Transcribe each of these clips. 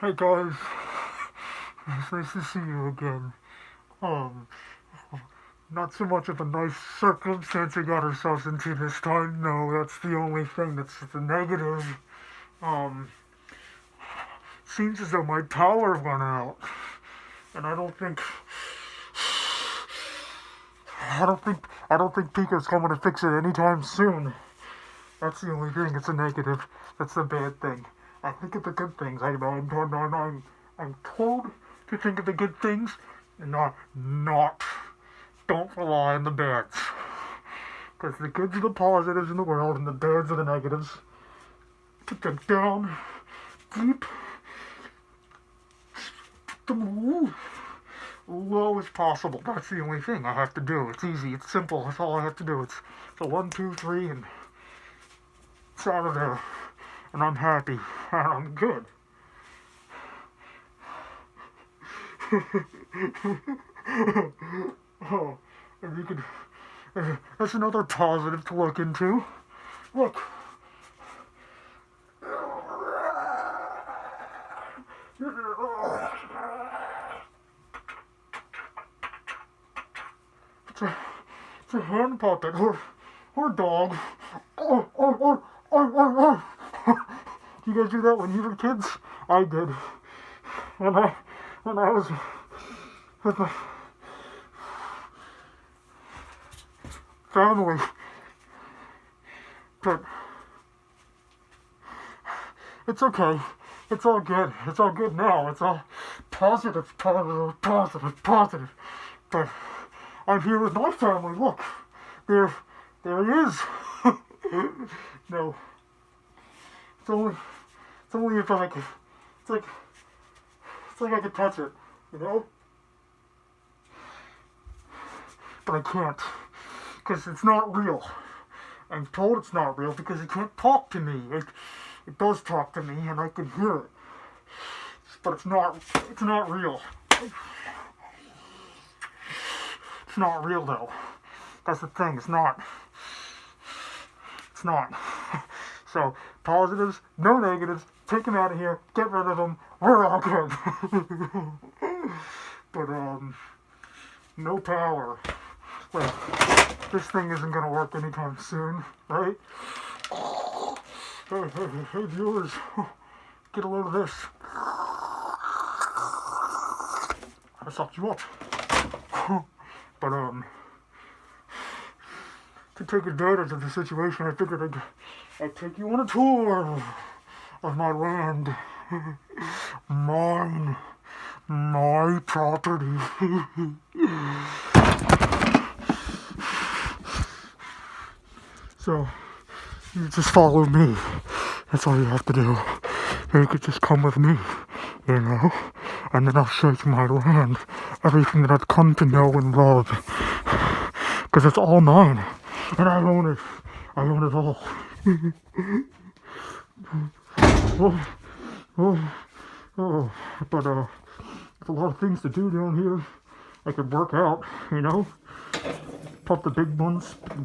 Hey guys, it's nice to see you again. Um, Not so much of a nice circumstance we got ourselves into this time. No, that's the only thing that's the negative. Um, Seems as though my power went out, and I don't think Pico's coming to fix it anytime soon. That's the only thing. It's a negative. That's the bad thing. I think of the good things. I'm told to think of the good things and not. Don't rely on the bads. Because the goods are the positives in the world and the bads are the negatives. Put them down deep. Put them low as possible. That's the only thing I have to do. It's easy. It's simple. That's all I have to do. It's a 1, 2, 3, and it's out of there. And I'm happy. And I'm good. Oh, and you could. That's another positive to look into. Look. It's a hand puppet or dog. You guys do that when you were kids? I did. When I was with my family. But it's okay. It's all good. It's all good now. It's all positive. But I'm here with my family. Look, there he is. No, it's only if I could. It's like I could touch it, you know. But I can't, because it's not real. I'm told it's not real because it can't talk to me. It does talk to me, and I can hear it. But it's not real. It's not real though. That's the thing. It's not. So positives, no negatives. Take them out of here. Get rid of them. We're all good. But no power. Well, this thing isn't gonna work anytime soon, right? Hey, viewers, get a load of this. I sucked you up. But to take advantage of the situation, I figured I'd take you on a tour of my land. My property. So, you just follow me. That's all you have to do. You could just come with me, you know? And then I'll show you my land. Everything that I've come to know and love. Because it's all mine. And I own it. I own it all. But there's a lot of things to do down here. I could work out, you know? Pump the big ones, the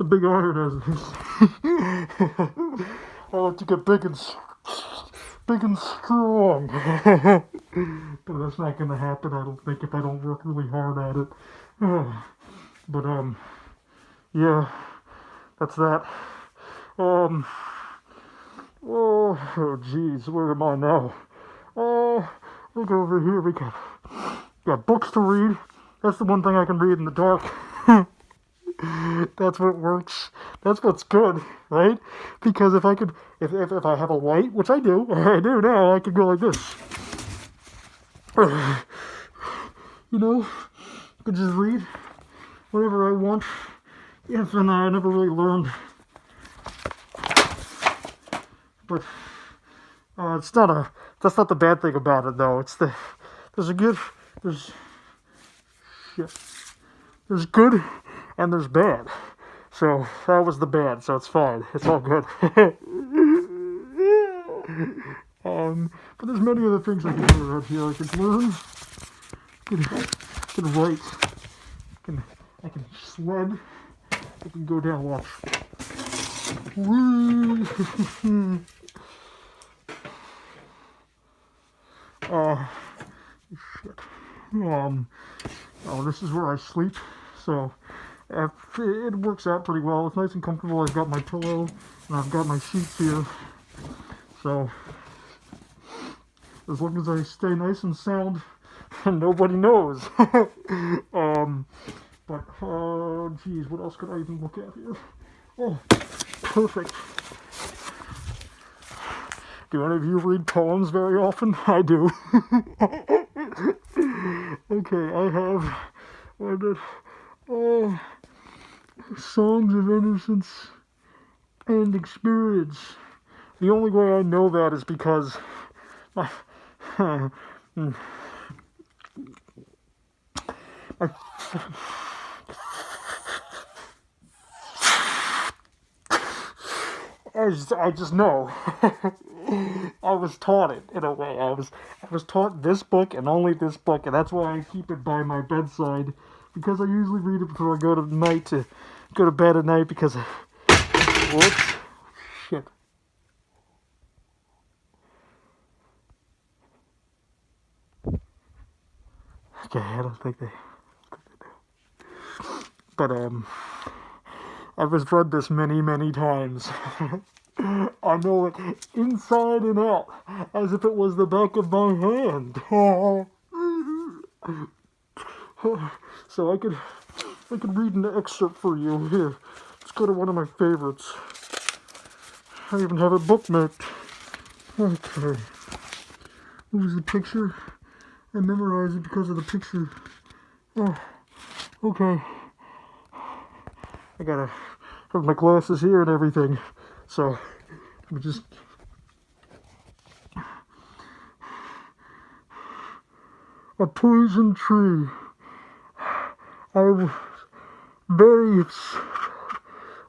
big iron as it is. I like to get big and strong. But that's not gonna happen, I don't think, if I don't work really hard at it. But yeah, that's that. Oh jeez, where am I now? Look over here, we got books to read. That's the one thing I can read in the dark. That's what works. That's what's good, right? Because if I have a light, which I do now, I could go like this. You know, I could just read whatever I want. Yes, and I never really learned. But that's not the bad thing about it, though. There's good and there's bad. So that was the bad, so it's fine. It's all good. But there's many other things I can do around here. I can learn, I can write, I can sled, I can go down, watch. Woo! Oh, this is where I sleep, so it works out pretty well. It's nice and comfortable. I've got my pillow and I've got my sheets here, so as long as I stay nice and sound, nobody knows. But geez, what else could I even look at here? Oh, perfect. Do any of you read poems very often? I do. Okay, I have songs of innocence and experience. The only way I know that is because my I just know. I was taught it in a way. I was taught this book and only this book, and that's why I keep it by my bedside, because I usually read it before I go to bed at night because whoops, shit. Okay, I don't think they do. But I've read this many times. I know it inside and out, as if it was the back of my hand. So I could read an excerpt for you here. Let's go to one of my favorites. I even have it bookmarked. Okay. What was the picture? I memorized it because of the picture. Oh, okay. I gotta have my glasses here and everything. So, let me just... A poison tree. I was very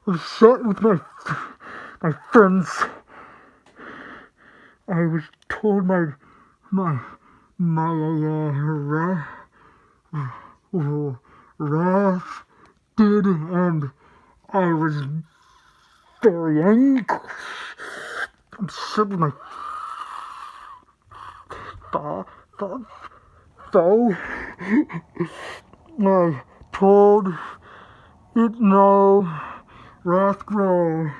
upset with my friends. I was told my wrath did, and I was very angry. I'm sick with my foe. I told it no wrath grow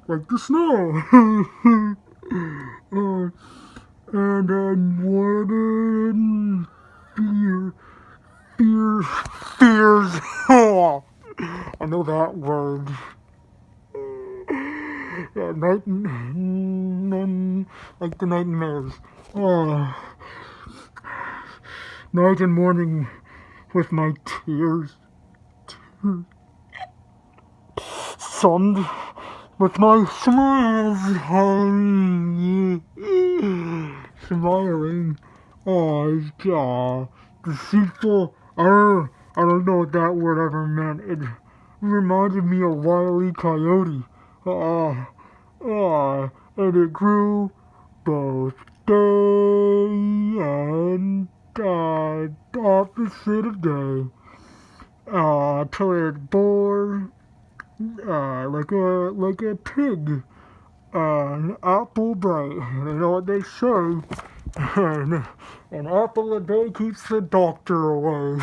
like the snow. And I wanted fears. I know that word. Yeah, like the nightmares. Night and morning with my tears. Sunned with my smiles. Smiling eyes. Deceitful. I don't know what that word ever meant. It reminded me of Wile E. Coyote. And it grew both day and opposite of day. Till it bore like a pig. An apple bright. You know what they say? An apple a day keeps the doctor away.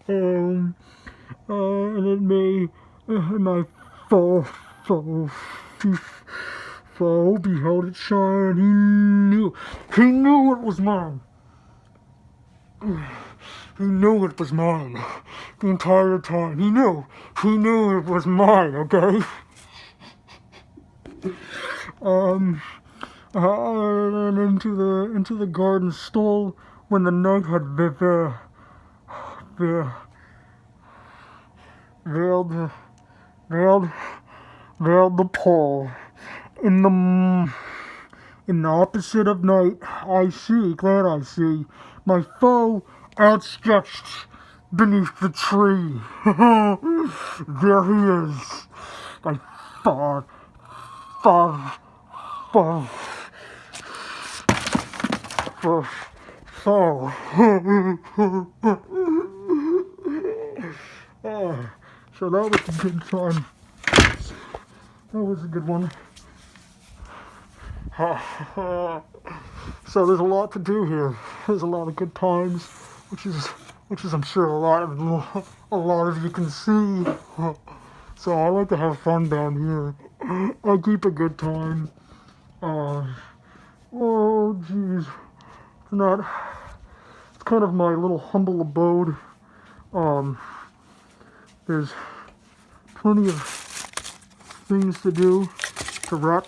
And it may my foe beheld it shine. He knew it was mine. He knew it was mine the entire time. He knew it was mine. Okay. And into the garden stole when the night had veiled the pole. In the opposite of night, I see my foe outstretched beneath the tree. There he is, my foe. So that was a good time. That was a good one. So there's a lot to do here. there's a lot of good times, which is I'm sure a lot of you can see. So I like to have fun down here. I keep a good time. Oh jeez, it's kind of my little humble abode. There's plenty of things to do to wrap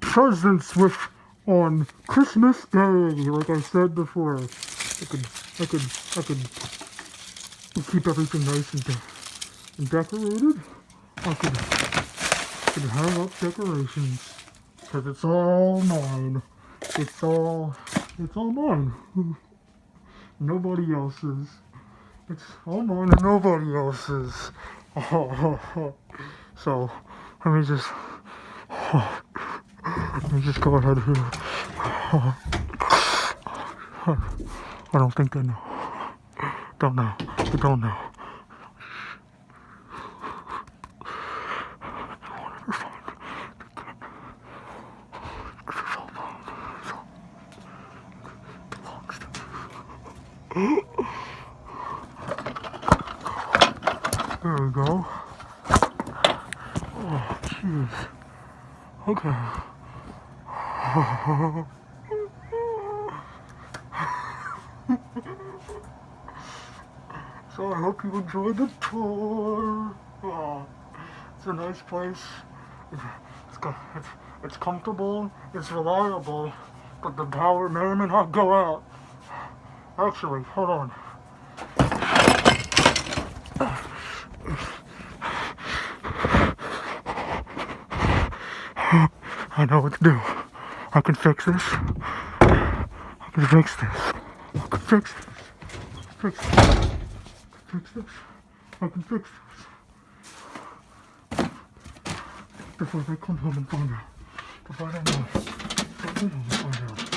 presents with on Christmas Day, like I said before. I could keep everything nice and decorated. I could hang up decorations because it's all mine. It's all mine. Nobody else's. It's all mine and nobody else's. So let me just go ahead here. I don't think they know. Don't know. They don't know. There we go. Oh, jeez. Okay. So I hope you enjoyed the tour. Oh, it's a nice place. It's comfortable. It's reliable. But the power may or may not go out. Actually, hold on. I know what to do. I can fix this. I can fix this. I can fix this. Fix this. Fix this. I can fix this. Before they come home and find out. Before they know. Before they come home and find out.